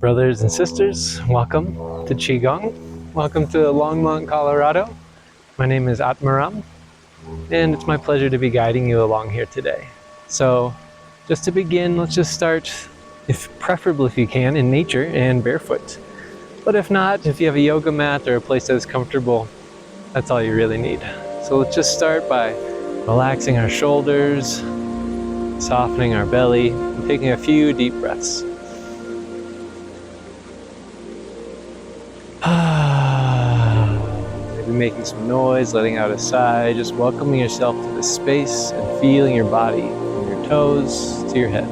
Brothers and sisters, welcome to Qi Gong. Welcome to Longmont, Colorado. My name is Atmaram, and it's my pleasure to be guiding you along here today. So, just to begin, let's just start, preferably if you can, in nature and barefoot. But if not, if you have a yoga mat or a place that is comfortable, that's all you really need. So let's just start by relaxing our shoulders, softening our belly, and taking a few deep breaths. Maybe making some noise, letting out a sigh, just welcoming yourself to this space and feeling your body from your toes to your head.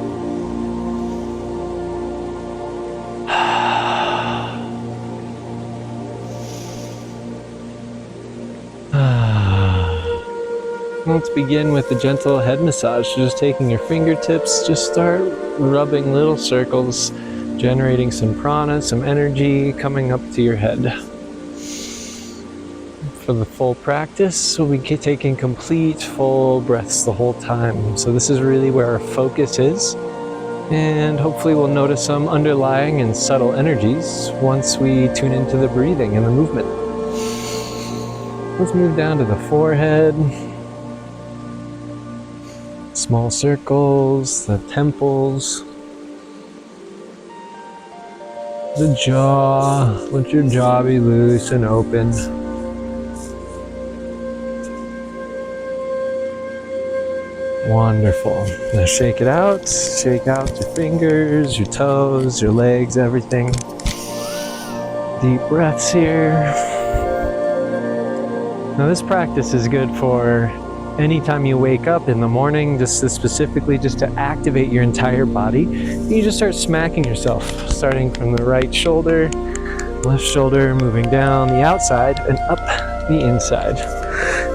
Let's begin with a gentle head massage. Just taking your fingertips, just start rubbing little circles, generating some prana, some energy coming up to your head. For the full practice, we'll be taking complete full breaths the whole time. So this is really where our focus is. And hopefully we'll notice some underlying and subtle energies once we tune into the breathing and the movement. Let's move down to the forehead. Small circles, the temples, the jaw. Let your jaw be loose and open. Wonderful. Now shake it out. Shake out your fingers, your toes, your legs, everything. Deep breaths here. Now this practice is good for anytime you wake up in the morning, specifically to activate your entire body. You just start smacking yourself, starting from the right shoulder, left shoulder, moving down the outside and up the inside.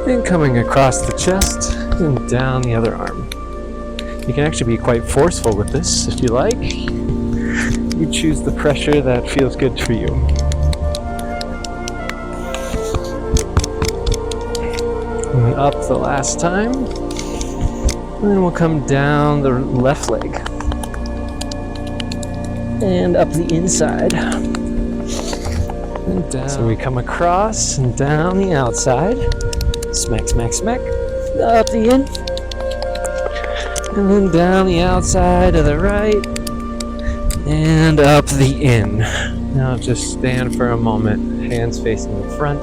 And coming across the chest and down the other arm. You can actually be quite forceful with this if you like. You choose the pressure that feels good for you. And up the last time. And then we'll come down the left leg. And up the inside. And down. So we come across and down the outside. Smack, smack, smack. Up the in. And then down the outside to the right. And up the in. Now just stand for a moment. Hands facing the front.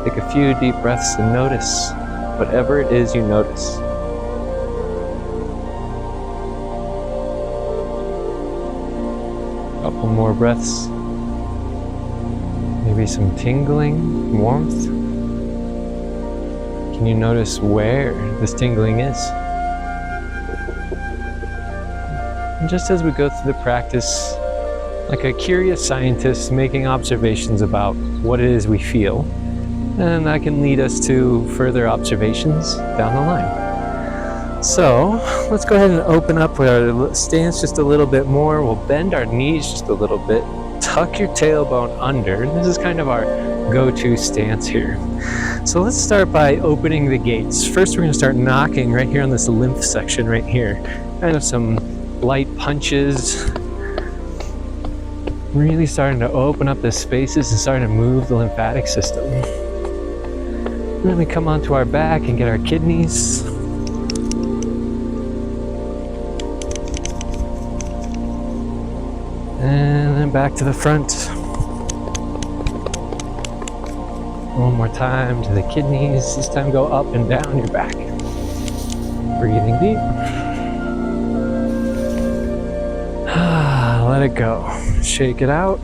Take a few deep breaths and notice whatever it is you notice. Couple more breaths. Maybe some tingling, warmth. Can you notice where this tingling is? And just as we go through the practice, like a curious scientist making observations about what it is we feel, and that can lead us to further observations down the line. So let's go ahead and open up with our stance just a little bit more. We'll bend our knees just a little bit, tuck your tailbone under. This is kind of our go-to stance here. So let's start by opening the gates. First we're going to start knocking right here on this lymph section right here. Kind of some light punches. Really starting to open up the spaces and starting to move the lymphatic system. And then we come onto our back and get our kidneys. And then back to the front. One more time to the kidneys. This time go up and down your back. Breathing deep. Let it go. Shake it out.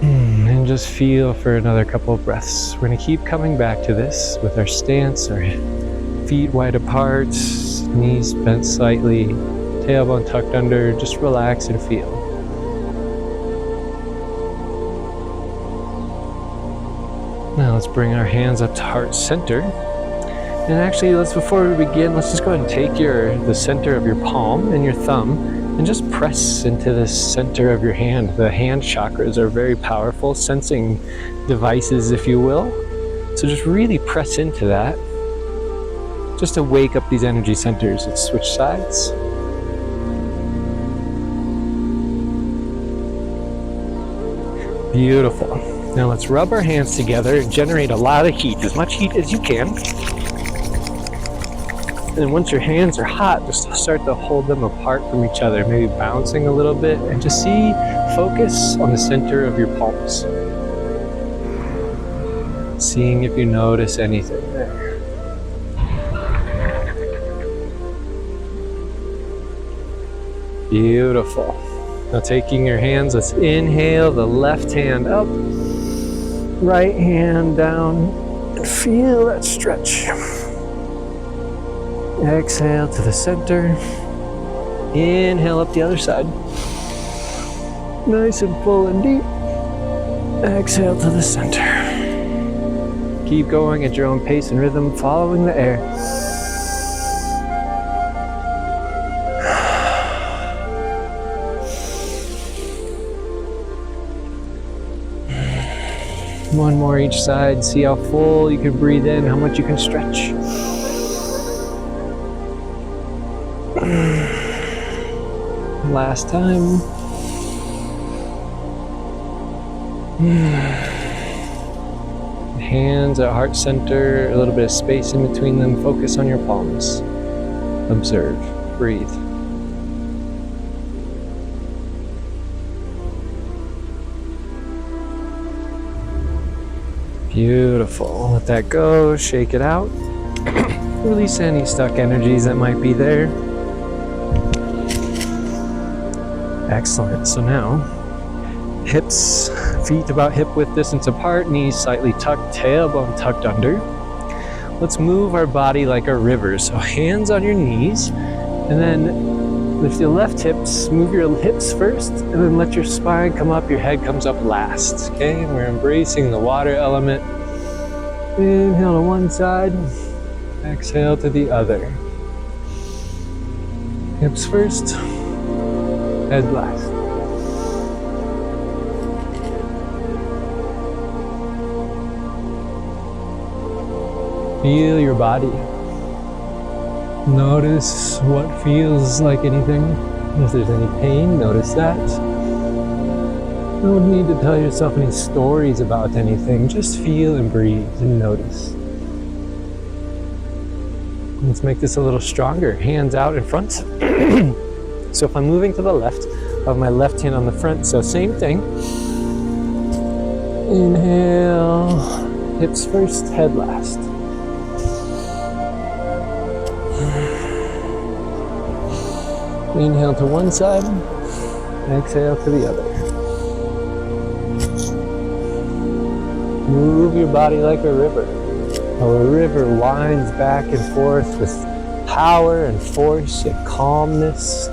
And just feel for another couple of breaths. We're going to keep coming back to this with our stance, our feet wide apart, knees bent slightly, tailbone tucked under. Just relax and feel. Now let's bring our hands up to heart center. And actually, before we begin, let's just go ahead and take the center of your palm and your thumb and just press into the center of your hand. The hand chakras are very powerful, sensing devices, if you will. So just really press into that, just to wake up these energy centers. Let's switch sides. Beautiful. Now let's rub our hands together and generate a lot of heat, as much heat as you can. And once your hands are hot, just start to hold them apart from each other, maybe bouncing a little bit, and just focus on the center of your palms. Seeing if you notice anything there. Beautiful. Now taking your hands, let's inhale the left hand up, right hand down, and feel that stretch. Exhale to the center. Inhale up the other side. Nice and full and deep. Exhale to the center. Keep going at your own pace and rhythm, following the air. One more each side. See how full you can breathe in, how much you can stretch. Last time. Hands at heart center, a little bit of space in between them. Focus on your palms. Observe. Breathe. Beautiful. Let that go. Shake it out. Release any stuck energies that might be there. Excellent. So now, hips, feet about hip width distance apart, knees slightly tucked, tailbone tucked under. Let's move our body like a river. So hands on your knees, and then lift your left hips, move your hips first, and then let your spine come up, your head comes up last. Okay, and we're embracing the water element. Inhale to one side, exhale to the other. Hips first, head last. Feel your body. Notice what feels like anything. If there's any pain, notice that. No need to tell yourself any stories about anything. Just feel and breathe and notice. Let's make this a little stronger. Hands out in front. So if I'm moving to the left, I have my left hand on the front. So same thing. Inhale, hips first, head last. Inhale to one side, exhale to the other. Move your body like a river. How a river winds back and forth with power and force and calmness.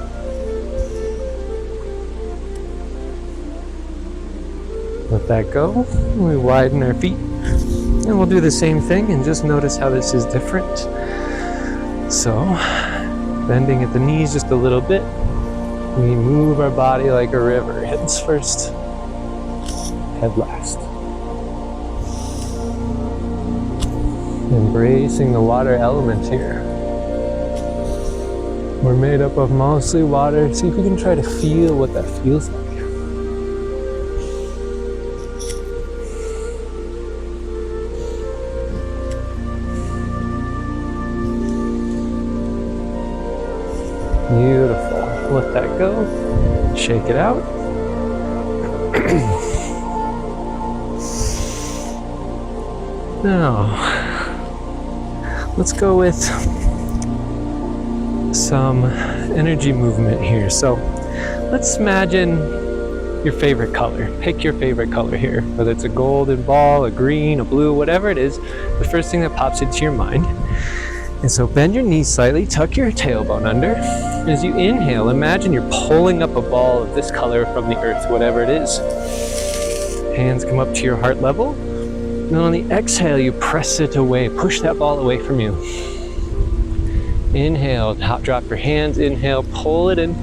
Let that go. We widen our feet. And we'll do the same thing and just notice how this is different. So, bending at the knees just a little bit. We move our body like a river. Hips first, head last. Embracing the water element here. We're made up of mostly water. See if we can try to feel what that feels like. Beautiful. Let that go. Shake it out. Now, let's go with some energy movement here. So let's imagine your favorite color. Pick your favorite color here, whether it's a golden ball, a green, a blue, whatever it is, the first thing that pops into your mind. And so bend your knees slightly, tuck your tailbone under. As you inhale, imagine you're pulling up a ball of this color from the earth, whatever it is. Hands come up to your heart level. And on the exhale, you press it away, push that ball away from you. Inhale, drop your hands, inhale, pull it in.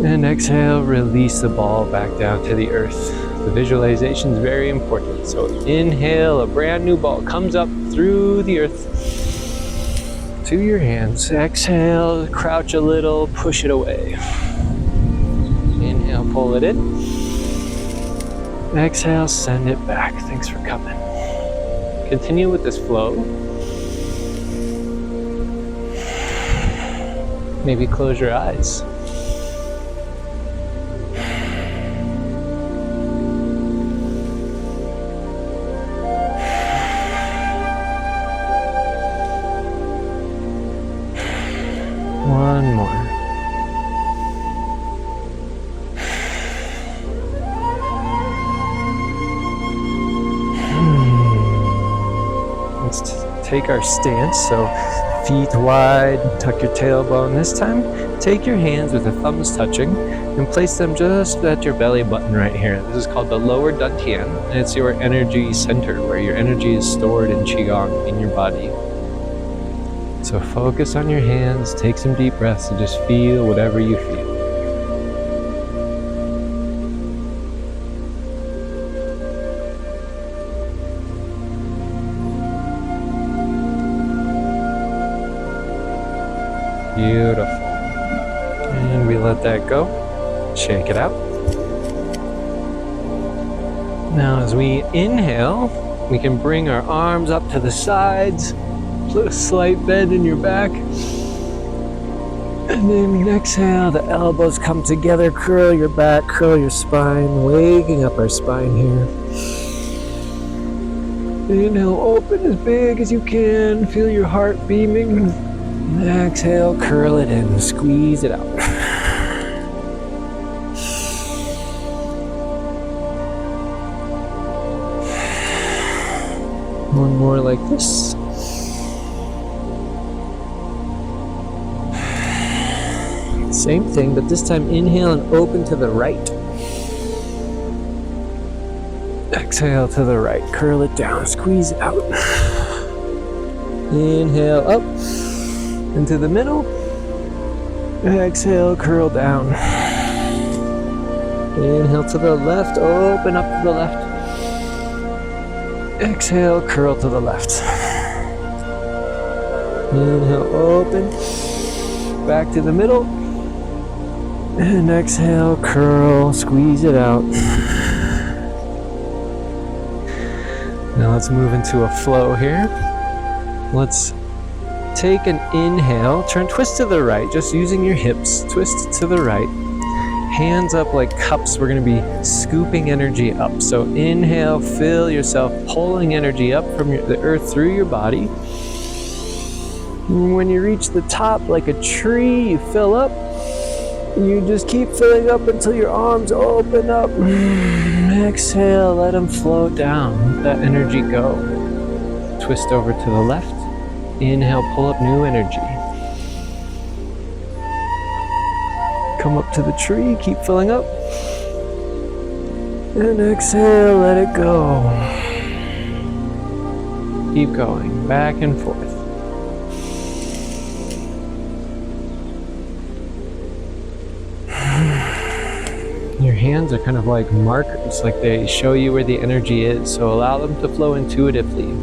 And exhale, release the ball back down to the earth. The visualization is very important. So inhale, a brand new ball comes up through the earth to your hands. Exhale, crouch a little, push it away. Inhale, pull it in. Exhale, send it back. Thanks for coming. Continue with this flow. Maybe close your eyes. One more. Let's take our stance. So feet wide, tuck your tailbone. This time, take your hands with the thumbs touching and place them just at your belly button right here. This is called the lower dantian, and it's your energy center where your energy is stored in Qi Gong in your body. So focus on your hands, take some deep breaths, and just feel whatever you feel. Beautiful. And we let that go. Shake it out. Now as we inhale, we can bring our arms up to the sides. A slight bend in your back. And then exhale, the elbows come together, curl your back, curl your spine, waking up our spine here. Inhale, open as big as you can, feel your heart beaming. Exhale, curl it in, squeeze it out. One more like this. Same thing, but this time inhale and open to the right. Exhale to the right, curl it down, squeeze it out. Inhale up into the middle. Exhale, curl down. Inhale to the left, open up to the left. Exhale, curl to the left. Inhale, open. Back to the middle. And exhale, curl, squeeze it out. Now let's move into a flow here. Let's take an inhale, twist to the right, just using your hips, twist to the right. Hands up like cups, we're gonna be scooping energy up. So inhale, feel yourself pulling energy up from the earth through your body. And when you reach the top like a tree, you fill up. You just keep filling up until your arms open up. Exhale, let them flow down. Let that energy go. Twist over to the left. Inhale, pull up new energy. Come up to the tree, keep filling up. And exhale, let it go. Keep going, back and forth. Your hands are kind of like markers, like they show you where the energy is, so allow them to flow intuitively.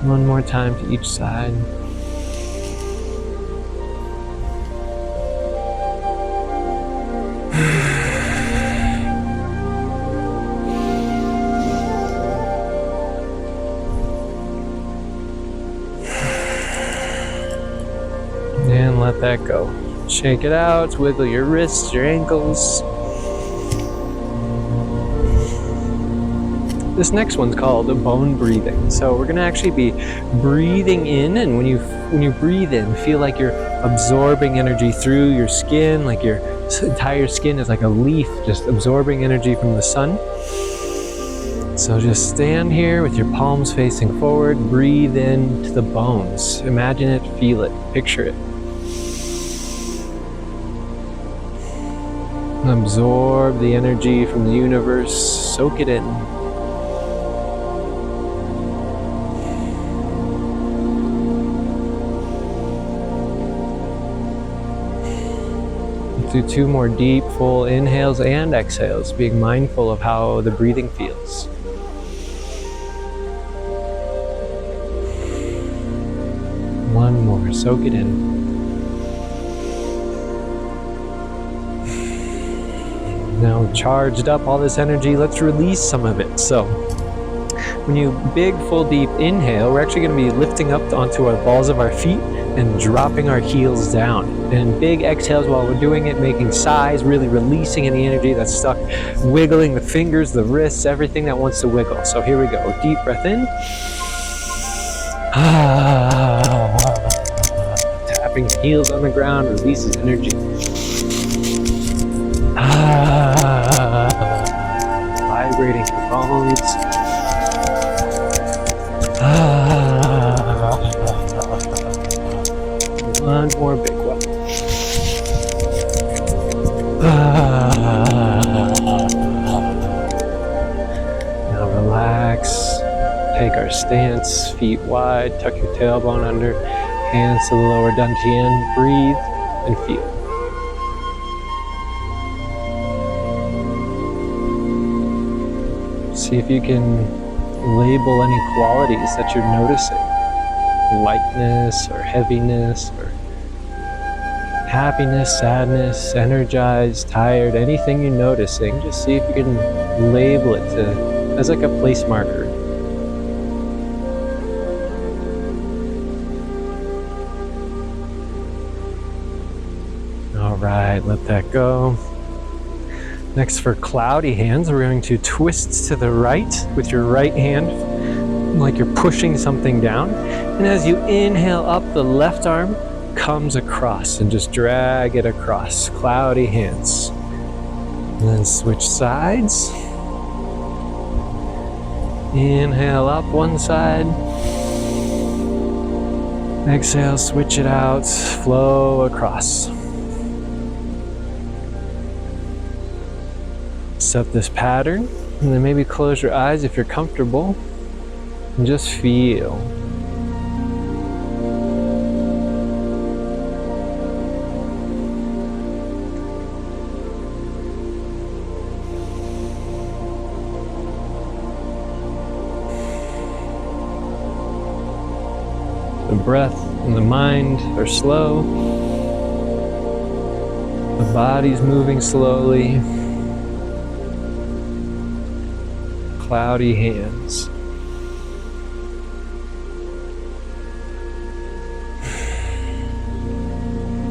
One more time to each side. And let that go. Shake it out, wiggle your wrists, your ankles. This next one's called bone breathing. So we're gonna actually be breathing in, and when you breathe in, feel like you're absorbing energy through your skin, like your entire skin is like a leaf, just absorbing energy from the sun. So just stand here with your palms facing forward, breathe in to the bones. Imagine it, feel it, picture it. Absorb the energy from the universe, soak it in. Do 2 more deep, full inhales and exhales, being mindful of how the breathing feels. One more, soak it in. Now charged up all this energy, let's release some of it. So when you big, full, deep inhale, we're actually going to be lifting up onto our balls of our feet and dropping our heels down. And big exhales while we're doing it, making sighs, really releasing any energy that's stuck, wiggling the fingers, the wrists, everything that wants to wiggle. So here we go. Deep breath in. Tapping heels on the ground releases energy. Vibrating the bones. One more big one. Now relax. Take our stance, feet wide, tuck your tailbone under, hands to the lower dantian, breathe and feel. See if you can label any qualities that you're noticing. Lightness or heaviness or happiness, sadness, energized, tired, anything you're noticing, just see if you can label it as like a place marker. All right, let that go. Next, for cloudy hands, we're going to twist to the right with your right hand like you're pushing something down. And as you inhale up, the left arm comes across and just drag it across. Cloudy hands. And then switch sides. Inhale up one side. Exhale, switch it out, flow across. Set this pattern, and then maybe close your eyes if you're comfortable, and just feel. The breath and the mind are slow. The body's moving slowly. Cloudy hands.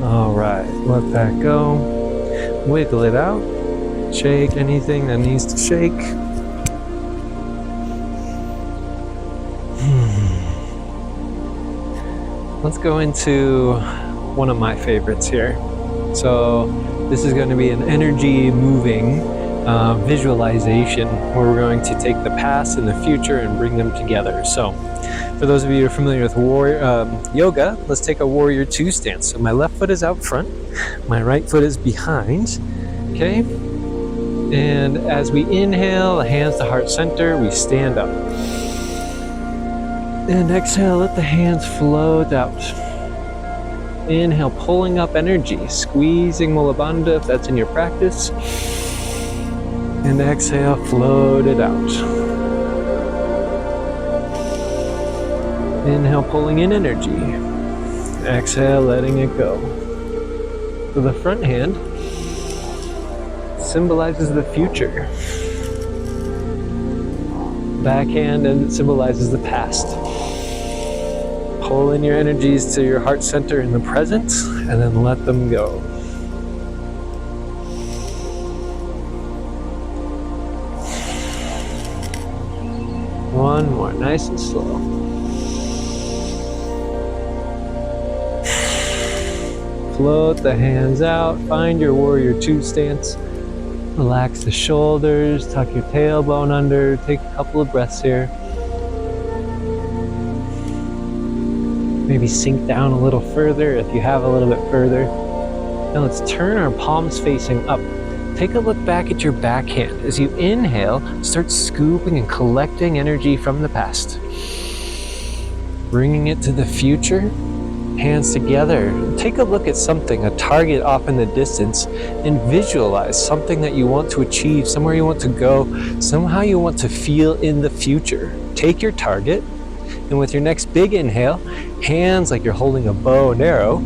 All right, let that go. Wiggle it out. Shake anything that needs to shake. Let's go into one of my favorites here. So this is going to be an energy moving visualization where we're going to take the past and the future and bring them together. So for those of you who are familiar with yoga, let's take a warrior two stance. So my left foot is out front, my right foot is behind, okay? And as we inhale, hands to heart center, we stand up. And exhale, let the hands float out. Inhale, pulling up energy, squeezing Mula Bandha if that's in your practice. And exhale, float it out. Inhale, pulling in energy. Exhale, letting it go. So the front hand symbolizes the future. Back hand and symbolizes the past. Pull in your energies to your heart center in the present, and then let them go. One more, nice and slow. Float the hands out, find your warrior two stance. Relax the shoulders, tuck your tailbone under, take a couple of breaths here. Maybe sink down a little further if you have a little bit further. Now let's turn our palms facing up. Take a look back at your backhand. As you inhale, start scooping and collecting energy from the past. Bringing it to the future, hands together. Take a look at something, a target off in the distance, and visualize something that you want to achieve, somewhere you want to go, somehow you want to feel in the future. Take your target, and with your next big inhale, hands like you're holding a bow and arrow,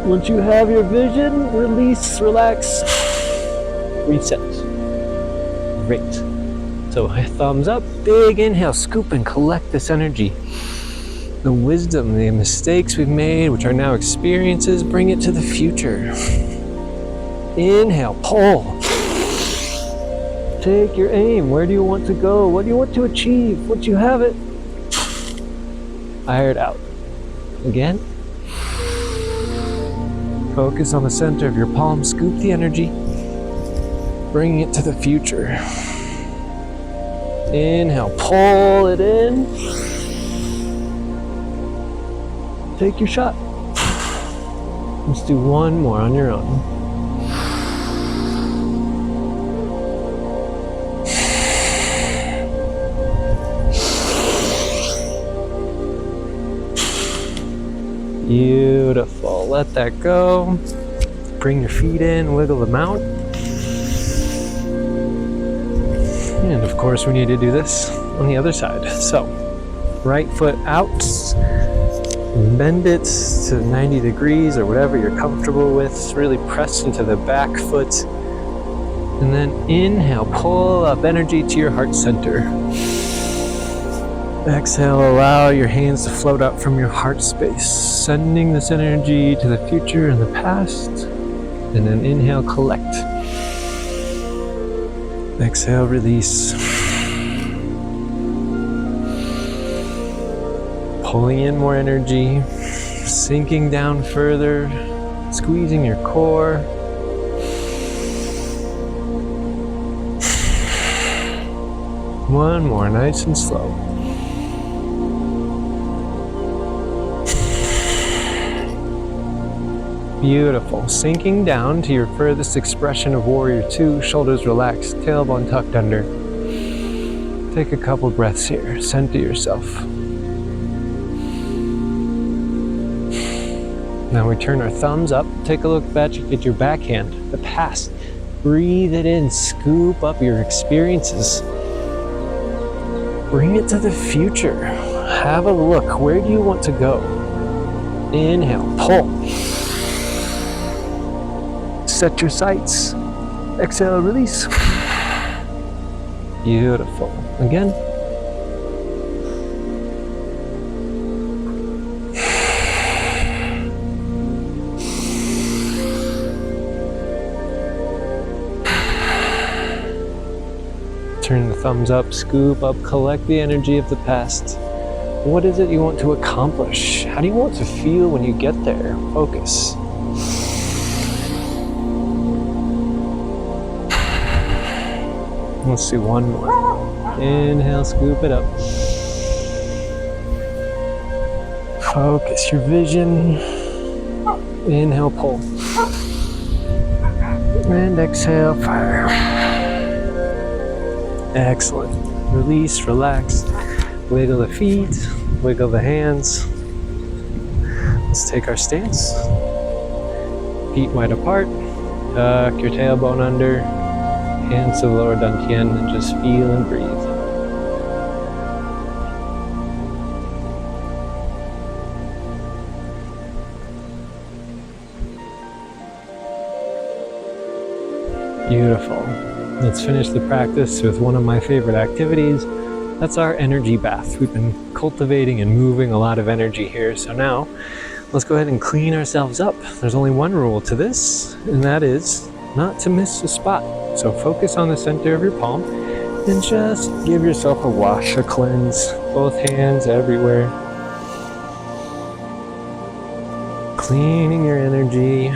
Once you have your vision, release, relax, reset. Great. So thumbs up, big inhale, scoop and collect this energy. The wisdom, the mistakes we've made, which are now experiences, bring it to the future. Inhale, pull. Take your aim. Where do you want to go? What do you want to achieve? Once you have it, fire it out. Again. Focus on the center of your palm. Scoop the energy. Bring it to the future. Inhale, pull it in. Take your shot. Let's do one more on your own. Beautiful. Let that go. Bring your feet in, wiggle them out. And of course, we need to do this on the other side. So, right foot out. Bend it to 90 degrees or whatever you're comfortable with. Really press into the back foot. And then inhale, pull up energy to your heart center. Exhale, allow your hands to float up from your heart space, sending this energy to the future and the past. And then inhale, collect. Exhale, release. Pulling in more energy, sinking down further, squeezing your core. One more, nice and slow. Beautiful. Sinking down to your furthest expression of Warrior Two, shoulders relaxed, tailbone tucked under. Take a couple breaths here, center yourself. Now we turn our thumbs up, take a look back at your backhand, the past. Breathe it in, scoop up your experiences. Bring it to the future. Have a look, where do you want to go? Inhale, pull. Set your sights. Exhale, release. Beautiful. Again. Turn the thumbs up, scoop up, collect the energy of the past. What is it you want to accomplish? How do you want to feel when you get there? Focus. Let's do one more. Inhale, scoop it up. Focus your vision. Inhale, pull. And exhale, fire. Excellent. Release, relax. Wiggle the feet, wiggle the hands. Let's take our stance. Feet wide apart. Tuck your tailbone under. Hands to the lower dantian and just feel and breathe. Beautiful. Let's finish the practice with one of my favorite activities. That's our energy bath. We've been cultivating and moving a lot of energy here. So now let's go ahead and clean ourselves up. There's only one rule to this, and that is not to miss a spot. So focus on the center of your palm and just give yourself a wash, a cleanse. Both hands everywhere. Cleaning your energy,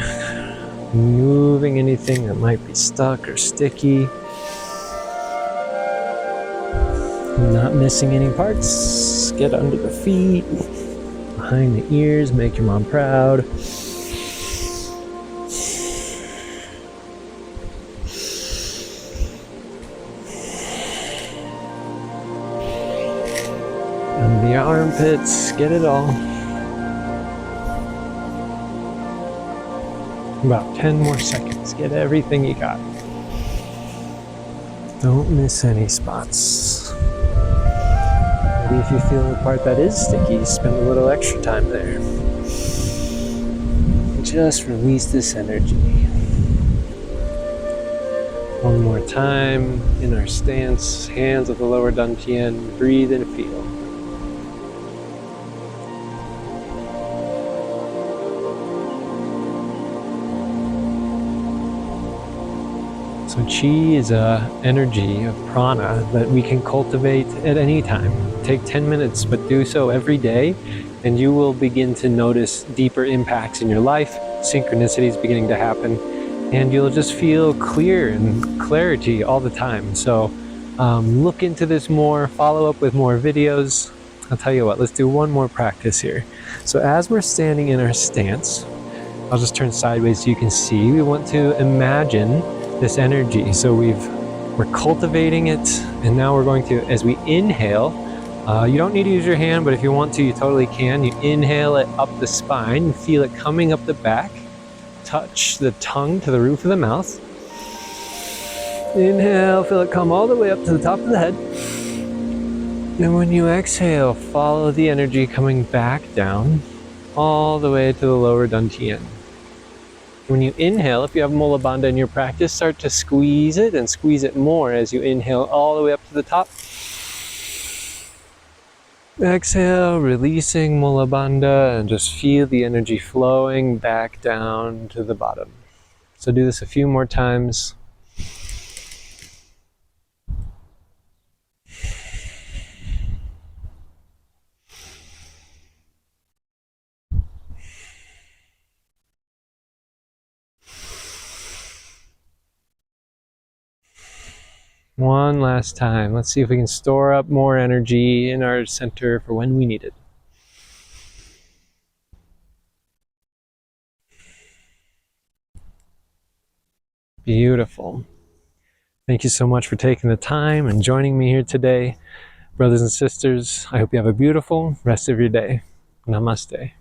moving anything that might be stuck or sticky. Not missing any parts. Get under the feet, behind the ears, make your mom proud. The armpits, get it all. About 10 more seconds, get everything you got. Don't miss any spots. Maybe if you feel the part that is sticky, spend a little extra time there. just release this energy. One more time in our stance, hands at the lower dantian, breathe and feel. So Qi is an energy of prana that we can cultivate at any time. Take 10 minutes, but do so every day, and you will begin to notice deeper impacts in your life, synchronicities beginning to happen, and you'll just feel clear and clarity all the time. So look into this more, follow up with more videos. I'll tell you what, let's do one more practice here. So as we're standing in our stance, I'll just turn sideways so you can see. We want to imagine this energy. So we're cultivating it, and now we're going to, as we inhale, you don't need to use your hand, but if you want to, you totally can. You inhale it up the spine, feel it coming up the back, touch the tongue to the roof of the mouth. Inhale, feel it come all the way up to the top of the head. And when you exhale, follow the energy coming back down all the way to the lower dantian. When you inhale, if you have Mula Bandha in your practice, start to squeeze it and squeeze it more as you inhale all the way up to the top. Exhale, releasing Mula Bandha, and just feel the energy flowing back down to the bottom. So do this a few more times. One last time. Let's see if we can store up more energy in our center for when we need it. Beautiful. Thank you so much for taking the time and joining me here today. Brothers and sisters, I hope you have a beautiful rest of your day. Namaste.